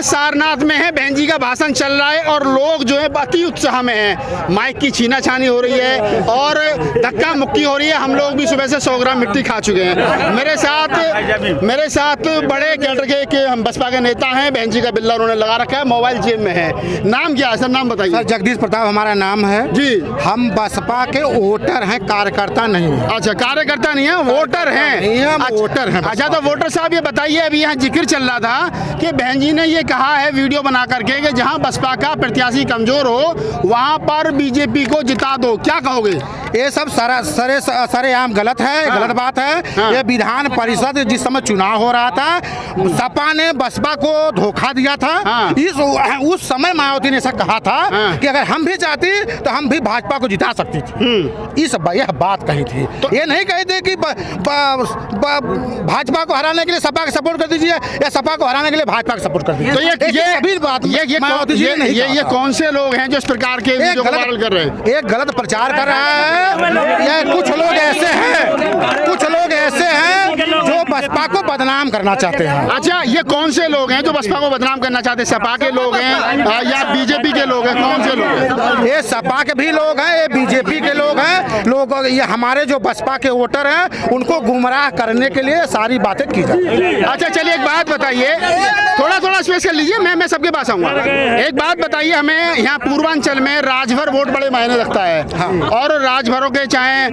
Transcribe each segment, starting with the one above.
सारनाथ में है, बहन जी का भाषण चल रहा है और लोग जो है अति उत्साह में हैं। माइक की छीनाछानी हो रही है और धक्का मुक्की हो रही है। हम लोग भी सुबह से 100 ग्राम मिट्टी खा चुके हैं। मेरे साथ बड़े कैडर के हम बसपा के नेता हैं। बहन जी का बिल्ला उन्होंने लगा रखा है, मोबाइल जेब में है। नाम क्या है सर? नाम बताइए। सर जगदीश प्रताप हमारा नाम है जी। हम बसपा के वोटर हैं, कार्यकर्ता नहीं है। अच्छा, कार्यकर्ता नहीं है, वोटर हैं। हम वोटर हैं। अच्छा, तो वोटर साहब ये बताइए, अभी यहाँ जिक्र चल रहा था कि बहन जी ने ये कहा है वीडियो बना करके कि जहाँ बसपा का प्रत्याशी कमजोर हो वहाँ पर बीजेपी को जिता दो, क्या कहोगे? ये सब सरेआम गलत है। हाँ। गलत बात है। हाँ। ये विधान परिषद जिस समय चुनाव हो रहा था, सपा ने बसपा को धोखा दिया था। हाँ। उस समय मायावती ने ऐसा कहा था हाँ। कि अगर हम भी चाहती तो हम भी भाजपा को जिता सकती थी। यह बात कही थी। तो ये नहीं कही थी कि भाजपा को हराने के लिए सपा का सपोर्ट कर दीजिए या सपा को हराने के लिए भाजपा का सपोर्ट कर दीजिए। तो ये अभी बात ये कौन से लोग हैं जो इस प्रकार के वीडियो वायरल कर रहे हैं? एक गलत प्रचार कर रहा है। ये कुछ लोग ऐसे हैं जो बसपा को बदनाम करना चाहते हैं। अच्छा, ये कौन से लोग हैं जो बसपा को बदनाम करना चाहते हैं? सपा के लोग हैं या बीजेपी के लोग हैं? कौन से लोग हैं? ये सपा के भी लोग हैं, ये बीजेपी के लोग हैं। ये हमारे जो बसपा के वोटर हैं उनको गुमराह करने के लिए सारी बातें की जाती हैं। अच्छा चलिए, एक बात बताइए, थोड़ा स्पेस कर लीजिए, मैं सबके पास आऊंगा। एक बात बताइए, हमें यहाँ पूर्वांचल में राजभर वोट बड़े मायने रखता है। हाँ। और राजभरों के चाहे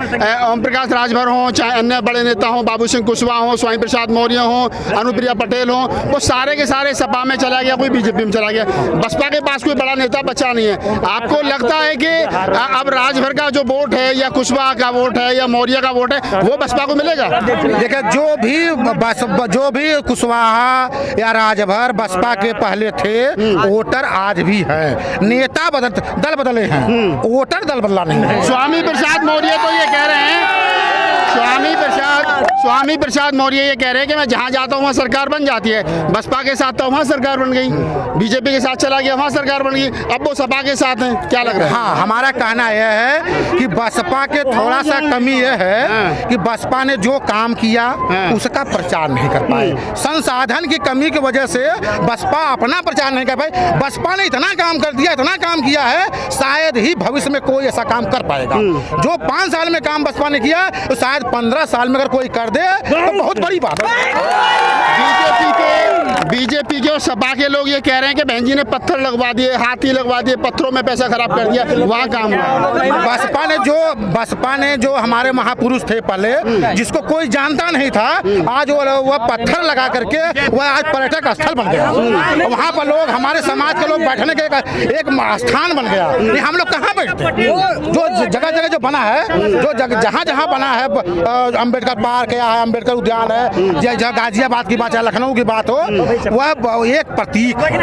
ओम प्रकाश राजभर हो, चाहे अन्य बड़े नेता हो, बाबू सिंह कुशवाहा हो, स्वामी प्रसाद मौर्य हो, अनुप्रिया पटेल हो, वो सारे के सारे सपा में चला गया, कोई बीजेपी में चला गया। बसपा के पास कोई बड़ा नेता बचा नहीं है। आपको लगता है कि अब राजभर का जो वोट है या कुशवाहा का वोट है या मौर्य का वोट है वो बसपा को मिलेगा? देखिए, जो भी कुशवाहा या राजभर बसपा के पहले थे, वोटर आज भी है। नेता दल बदले हैं, वोटर दल बदला नहीं है। स्वामी प्रसाद मौर्य तो ये कह रहे हैं, स्वामी प्रसाद मौर्य ये कह रहे हैं कि मैं जहाँ जाता हूँ वहाँ सरकार बन जाती है। बसपा के साथ तो वहाँ सरकार बन गई, बीजेपी के साथ चला गया, वहाँ सरकार बन गई, अब वो सपा के साथ हैं। क्या लग रहा है? हाँ, हमारा कहना यह है कि बसपा के थोड़ा सा कमी यह है कि बसपा ने जो काम किया उसका प्रचार नहीं कर पाए। संसाधन की कमी की वजह से बसपा अपना प्रचार नहीं कर पाए। बसपा ने इतना काम कर दिया, इतना काम किया है, शायद ही भविष्य में कोई ऐसा काम कर पाएगा। जो 5 साल में काम बसपा ने किया, तो शायद 15 साल में अगर कोई कर दे तो बहुत बड़ी बात है। बीजेपी के और सपा के लोग ये कह रहे हैं कि बहन जी ने पत्थर लगवा दिए, हाथी लगवा दिए, पत्थरों में पैसा खराब कर दिया, वहाँ काम हुआ। बसपा ने जो हमारे महापुरुष थे पहले, जिसको कोई जानता नहीं था, आज वो पत्थर लगा करके वह आज पर्यटक स्थल बन गया। वहाँ पर लोग, हमारे समाज के लोग बैठने के एक स्थान बन गया। ये हम लोग कहाँ बैठते? जो जगह जो बना है, जो जहाँ बना है, अम्बेडकर पार्क है, अम्बेडकर उद्यान है, जहाँ गाजियाबाद की बात है, लखनऊ की बात हो, वह एक प्रतीक है।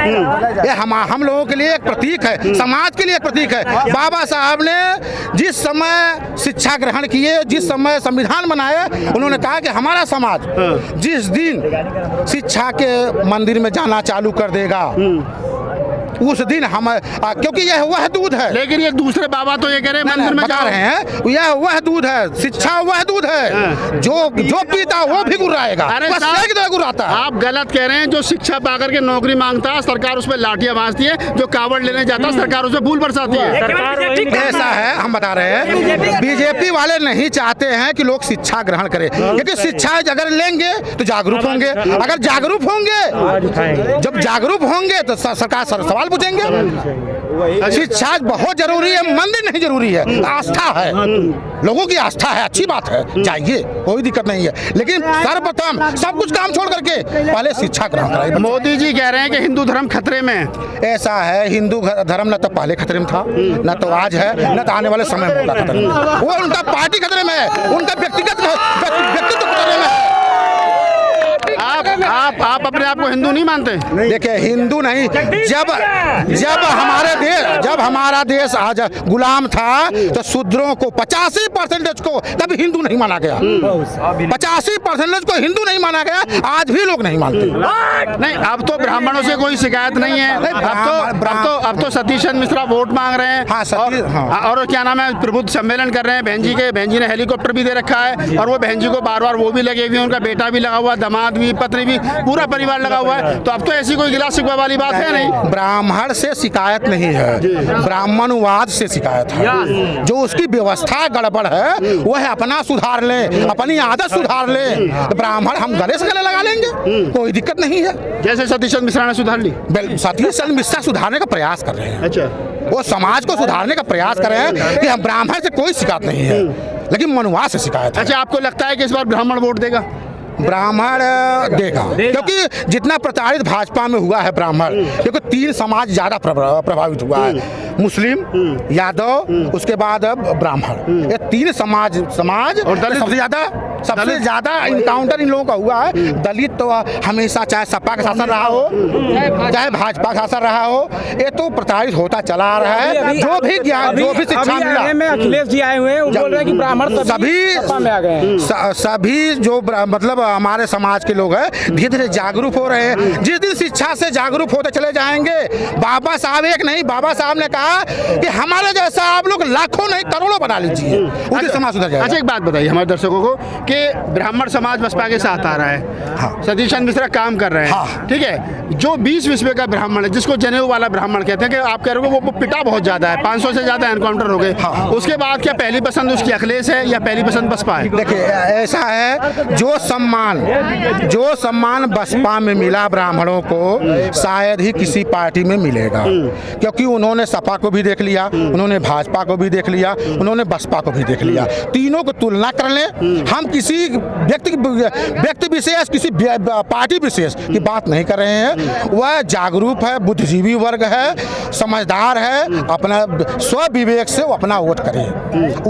ये हम लोगों के लिए एक प्रतीक है, समाज के लिए एक प्रतीक है। बाबा साहब ने जिस समय शिक्षा ग्रहण किए, जिस समय संविधान बनाए, उन्होंने कहा कि हमारा समाज जिस दिन शिक्षा के मंदिर में जाना चालू कर देगा, उस दिन हम, क्योंकि यह वह दूध है। लेकिन ये दूसरे बाबा तो ये कह रहे हैं मंदिर में बता रहे हैं, यह वह दूध है, शिक्षा वह दूध है, जो पीता वो भी गुर्राएगा। अरे आप गलत कह रहे हैं। जो शिक्षा पाकर के नौकरी मांगता है, सरकार उस पर लाठियां भाजती है। जो कावड़ लेने जाता है, सरकार उस पर फूल बरसाती है। ऐसा है, हम बता रहे हैं, बीजेपी वाले नहीं चाहते हैं कि लोग शिक्षा ग्रहण करें, क्योंकि शिक्षा अगर लेंगे तो जागरूक होंगे। अगर जागरूक होंगे, जब जागरूक होंगे तो सरकार सवाल पूछेंगे। शिक्षा बहुत जरूरी है, मंदिर नहीं जरूरी है। आस्था है, लोगों की आस्था है, अच्छी बात है, जाइए, कोई दिक्कत नहीं है। लेकिन सर्वप्रथम सब कुछ काम छोड़ करके पहले शिक्षा ग्रहण कराइए। मोदी जी कह रहे हैं कि हिंदू धर्म खतरे में। ऐसा है, हिंदू धर्म न तो पहले खतरे में था, न तो आज है, न तो आने वाले समय में होगा खतरे में। वो उनका पार्टी खतरे में है, उनका व्यक्तित्व खतरे में है। आप अपने आप को हिंदू नहीं मानते? देखिए, हिंदू नहीं, जब हमारा देश आज गुलाम था तो शूद्रों को 85% को तब हिंदू नहीं माना गया। 85% को हिंदू नहीं माना गया, आज भी लोग नहीं मानते। नहीं, अब तो ब्राह्मणों से कोई शिकायत नहीं है। अब तो सतीश चंद्र मिश्रा वोट मांग रहे हैं। हाँ, और क्या नाम है, प्रबुद्ध सम्मेलन कर रहे हैं बहन जी के। बहन जी ने हेलीकॉप्टर भी दे रखा है और वो बहन जी को बार बार वो भी लगे हुए, उनका बेटा भी लगा हुआ, दामाद भी, पत्नी भी, पूरा परिवार लगा हुआ है, तो अब तो ऐसी कोई गिला शिकवा वाली बात है नहीं। ब्राह्मण से शिकायत नहीं है, ब्राह्मणवाद से शिकायत है। जो उसकी व्यवस्था गड़बड़ है वह अपना सुधार ले, अपनी आदत सुधार ले, तो ब्राह्मण हम गले से गले लगा लेंगे, कोई दिक्कत नहीं है। जैसे सतीश चंद्र मिश्रा ने सुधार ली, सतीश चंद्र मिश्रा सुधारने का प्रयास कर रहे हैं। अच्छा, वो समाज को सुधारने का प्रयास कर रहे हैं कि हम ब्राह्मण से कोई शिकायत नहीं है, लेकिन मनुआ से शिकायत है। अच्छा, आपको लगता है कि इस बार ब्राह्मण वोट देगा? ब्राह्मण देगा, क्योंकि जितना प्रताड़ित भाजपा में हुआ है ब्राह्मण, क्योंकि 3 समाज ज्यादा प्रभावित हुआ है, मुस्लिम, यादव, उसके बाद ब्राह्मण। ये 3 समाज और दलित सबसे ज्यादा इनकाउंटर इन लोगों का हुआ है। दलित तो हमेशा चाहे सपा का शासन रहा हो, चाहे भाजपा का शासन रहा हो, ये तो प्रताड़ित होता चला आ रहा है। जो भी ज्ञान, जो भी शिक्षा मिला, अखिलेश जी आए हुए हैं, वो बोल रहे हैं कि ब्राह्मण सभी जो मतलब हमारे समाज के लोग हैं धीरे धीरे जागरूक हो रहे हैं। जिस दिन शिक्षा से जागरूक होते चले जाएंगे, बाबा साहब एक नहीं, बाबा साहब ने कहा कि हमारे जैसा आप लोग लाखों नहीं करोड़ों बना लीजिए, उसी समाज सुधर जाएगा। अच्छा, एक बात बताइए हमारे दर्शकों को कि ब्राह्मण समाज बसपा के साथ आ रहा है, हाँ। सतीश चंद्र मिश्रा काम कर रहे हैं, हाँ। ठीक है। जो 20 विस्वे का ब्राह्मण है, जिसको जनेऊ वाला ब्राह्मण कहते हैं, कि आप कह रहे हो वो पिटा बहुत ज्यादा है, 500 से ज्यादा एनकाउंटर हो गए, हाँ। उसके बाद क्या पहली पसंद उसकी अखिलेश है या पहली पसंद बसपा है? देखिए, ऐसा है, जो सम्मान बसपा में मिला ब्राह्मणों को शायद ही किसी पार्टी में मिलेगा, क्योंकि उन्होंने सपा को भी देख लिया, उन्होंने भाजपा को भी देख लिया, उन्होंने बसपा को भी देख लिया। तीनों को तुलना कर लें, हम किसी व्यक्ति विशेष, किसी पार्टी विशेष की बात नहीं कर रहे हैं। वह जागरूक है, बुद्धिजीवी वर्ग है, समझदार है, अपना स्व विवेक से वो अपना वोट करे।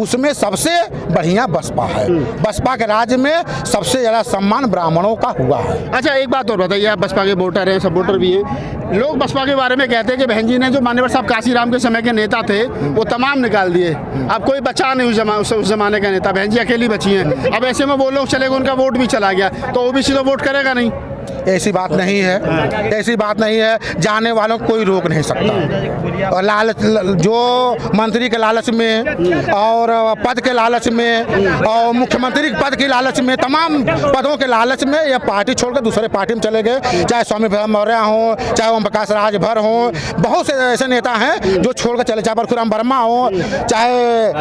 उसमें सबसे बढ़िया बसपा है। बसपा के राज्य में सबसे ज्यादा सम्मान ब्राह्मणों का हुआ है। अच्छा, एक बात और बताइए, आप बसपा के वोटर हैं, सपोर्टर भी हैं, लोग बसपा के बारे में कहते हैं कि बहन जी ने जो मान्यवर साहब काशीराम के समय के नेता थे वो तमाम निकाल दिए, अब कोई बचा नहीं उस जमाने का नेता, बहन जी अकेली बची हैं। अब ऐसे में वो लोग चले गए, उनका वोट भी चला गया, तो ओबीसी तो वोट करेगा नहीं। ऐसी बात नहीं है, ऐसी बात नहीं है। जाने वालों को कोई रोक नहीं सकता। और लालच, जो मंत्री के लालच में और पद के लालच में और मुख्यमंत्री के पद के लालच में, तमाम पदों के लालच में ये पार्टी छोड़कर दूसरे पार्टी में चले गए। चाहे स्वामी प्रसाद मौर्य हो, चाहे ओम प्रकाश राजभर हो, बहुत से ऐसे नेता हैं जो छोड़कर चले, चाहे परशुराम वर्मा हो, चाहे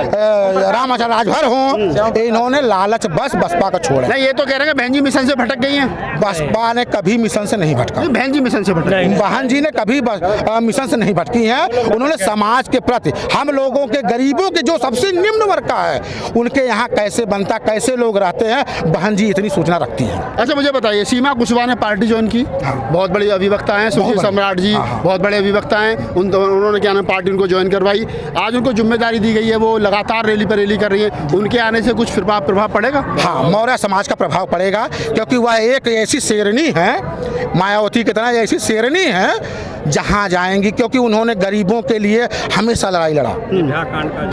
रामाचार्य राजभर हो, इन्होंने लालच बस बसपा का छोड़ा। नहीं, ये तो कह रहे हैं बहन जी मिशन से भटक गई हैं। बसपा ने कभी मिशन से नहीं भटका। बहन जी मिशन से भटकी, बहन जी ने कभी मिशन से नहीं भटकी हैं। उन्होंने समाज के प्रति, हम लोगों के, गरीबों के, जो सबसे निम्न वर्ग का है, उनके यहाँ कैसे बनता, कैसे लोग रहते हैं, बहन जी इतनी सूचना रखती हैं। अच्छा, मुझे बताइए, सीमा कुशवाहा ने पार्टी ज्वाइन की, बहुत बड़ी अभिवक्ता हैं, सुशील सम्राट जी बहुत बड़े अभिवक्ता हैं, उन्होंने क्या नाम पार्टी उनको ज्वाइन करवाई, आज उनको जिम्मेदारी दी गई है, वो लगातार रैली पर रैली कर रही है, उनके आने से कुछ प्रभाव पड़ेगा? हाँ, मौर्य समाज का प्रभाव पड़ेगा, क्योंकि वह एक ऐसी शेरनी है, मायावती की तरह ऐसी शेरनी है, जहाँ जाएंगी, क्योंकि उन्होंने गरीबों के लिए हमेशा लड़ाई लड़ा,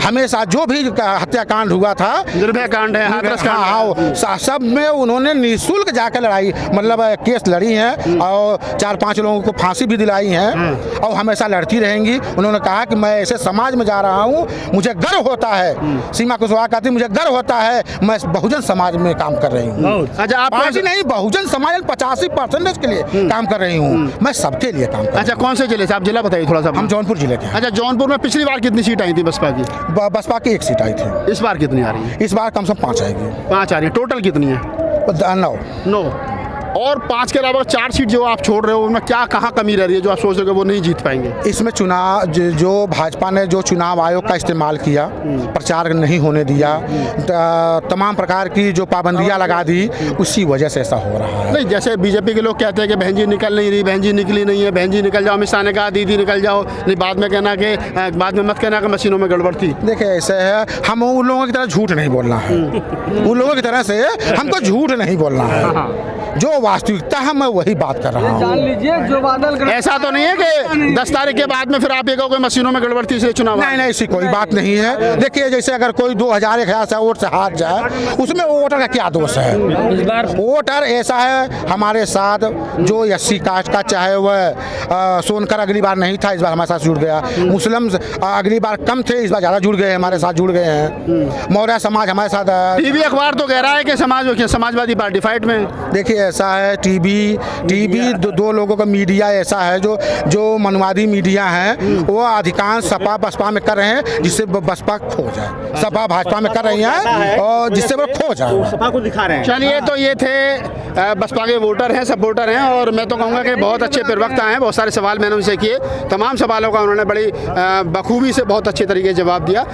हमेशा जो भी हत्याकांड हुआ था, निर्भया कांड है, हाथरस कांड है, सब में उन्होंने निःशुल्क जाकर लड़ाई, मतलब केस लड़ी हैं और 4-5 लोगों को फांसी भी दिलाई हैं, और हमेशा लड़ती रहेंगी। उन्होंने कहा कि मैं ऐसे समाज में जा रहा हूँ, मुझे गर्व होता है। सीमा कुशवाहा कहती मुझे गर्व होता है, मैं बहुजन समाज में काम कर रही हूँ। अच्छा, आप पार्टी नहीं, बहुजन समाज 85% के लिए काम कर रही हूँ, मैं सबके लिए काम कर। अच्छा, कौन से जिले से आप? जिला बताइए थोड़ा सा। हम जौनपुर जिले के हैं। अच्छा, जौनपुर में पिछली बार कितनी सीट आई थी बसपा की? बसपा की 1 सीट आई थी। इस बार कितनी आ रही है? इस बार कम से कम 5 आएगी। 5 आ रही है। टोटल कितनी है? 9। और 5 के अलावा 4 सीट जो आप छोड़ रहे हो, उनमें क्या कहाँ कमी रह रही है जो आप सोच रहे हो वो नहीं जीत पाएंगे? इसमें चुनाव, जो भाजपा ने जो चुनाव आयोग का इस्तेमाल किया, प्रचार नहीं होने दिया, तमाम प्रकार की जो पाबंदियां लगा दी, उसी वजह से ऐसा हो रहा है। नहीं, जैसे बीजेपी के लोग कहते हैं कि बहन जी निकल नहीं रही, बहन जी निकली नहीं है, बहन जी निकल जाओ, अमित शाह ने कहा दीदी निकल जाओ, नहीं बाद में मत कहना कि मशीनों में गड़बड़ थी। देखिए, ऐसे है, हम उन लोगों की तरह झूठ नहीं बोलना है, उन लोगों की तरह से हमको झूठ नहीं बोलना है, जो वास्तविकता है मैं वही बात कर रहा हूँ। जो बादल ऐसा तो नहीं है कि 10 तारीख के बाद में फिर आप ये कहो मशीनों में गड़बड़ थी इसलिए चुनाव? नहीं, ऐसी कोई बात नहीं है। देखिए, जैसे अगर कोई 2000-1000 से वोट से हार जाए, उसमें वोटर का क्या दोष है? वोटर ऐसा है हमारे साथ जो SC कास्ट का, चाहे वह सोनकर अगली बार नहीं था, इस बार हमारे साथ जुड़ गया, मुस्लिम अगली बार कम थे, इस बार ज़्यादा जुड़ गए, हमारे साथ जुड़ गए हैं, मौर्य समाज हमारे साथ। टीवी अखबार तो कह रहा है कि समाजवादी पार्टी फाइट में। देखिए, ऐसा है टीवी दो लोगों का मीडिया ऐसा है जो मनवादी मीडिया है वो अधिकांश सपा बसपा में कर रहे हैं जिससे बसपा खो जाए, सपा भाजपा में कर रही है और जिससे वो खो जाए, सपा को दिखा रहे हैं। चलिए, तो ये थे बसपा के वोटर हैं, सब वोटर हैं, और मैं तो कहूँगा कि बहुत अच्छे प्रवक्ता हैं। बहुत सारे सवाल मैंने उनसे किए, तमाम सवालों का उन्होंने बड़ी बखूबी से बहुत अच्छे तरीके से जवाब दिया।